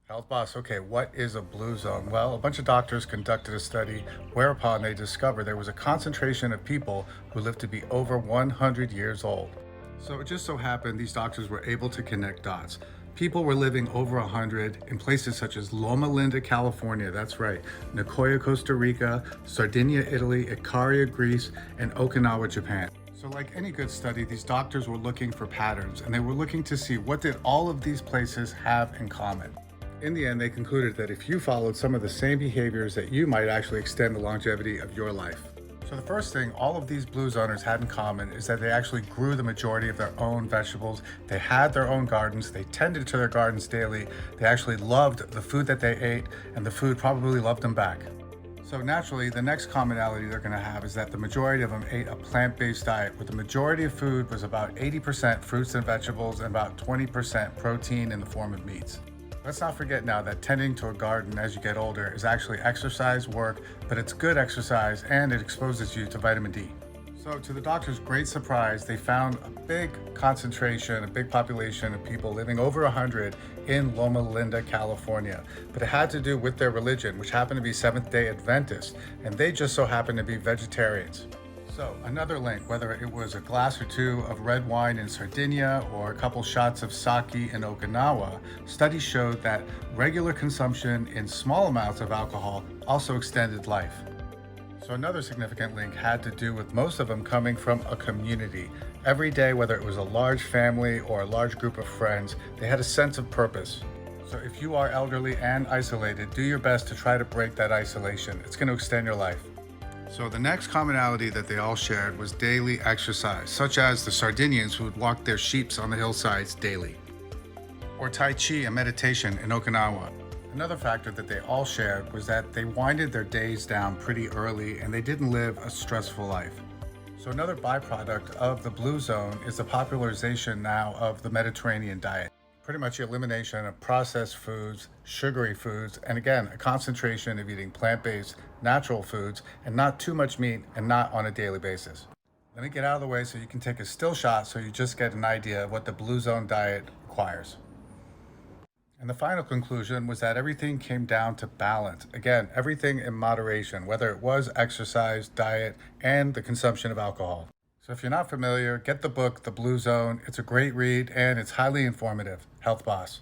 Health Boss, okay, what is a blue zone? Well, a bunch of doctors conducted a study whereupon they discovered there was a concentration of people who lived to be over 100 years old. So it just so happened these doctors were able to connect dots. People were living over 100 in places such as Loma Linda, California, that's right, Nicoya, Costa Rica, Sardinia, Italy, Ikaria, Greece, and Okinawa, Japan. So like any good study, these doctors were looking for patterns and they were looking to see what did all of these places have in common. In the end, they concluded that if you followed some of the same behaviors that you might actually extend the longevity of your life. So the first thing all of these blue zoners had in common is that they actually grew the majority of their own vegetables. They had their own gardens. They tended to their gardens daily. They actually loved the food that they ate, and the food probably loved them back. So naturally, the next commonality they're going to have is that the majority of them ate a plant-based diet, where the majority of food was about 80% fruits and vegetables and about 20% protein in the form of meats. Let's not forget now that tending to a garden as you get older is actually exercise work, but it's good exercise and it exposes you to vitamin D. So to the doctor's great surprise, they found a big concentration, a big population of people living over 100 in Loma Linda, California. But it had to do with their religion, which happened to be Seventh-day Adventists, and they just so happened to be vegetarians. So another link, whether it was a glass or two of red wine in Sardinia or a couple shots of sake in Okinawa, studies showed that regular consumption in small amounts of alcohol also extended life. So another significant link had to do with most of them coming from a community. Every day, whether it was a large family or a large group of friends, they had a sense of purpose. So if you are elderly and isolated, do your best to try to break that isolation. It's going to extend your life. So the next commonality that they all shared was daily exercise, such as the Sardinians who would walk their sheeps on the hillsides daily, or Tai Chi and meditation in Okinawa. Another factor that they all shared was that they winded their days down pretty early and they didn't live a stressful life. So another byproduct of the blue zone is the popularization now of the Mediterranean diet. Pretty much the elimination of processed foods, sugary foods, and again, a concentration of eating plant-based, natural foods, and not too much meat and not on a daily basis. Let me get out of the way so you can take a still shot so you just get an idea of what the blue zone diet requires. And the final conclusion was that everything came down to balance. Again, everything in moderation, whether it was exercise, diet, and the consumption of alcohol. So if you're not familiar, get the book, The Blue Zone. It's a great read and it's highly informative. Health Boss.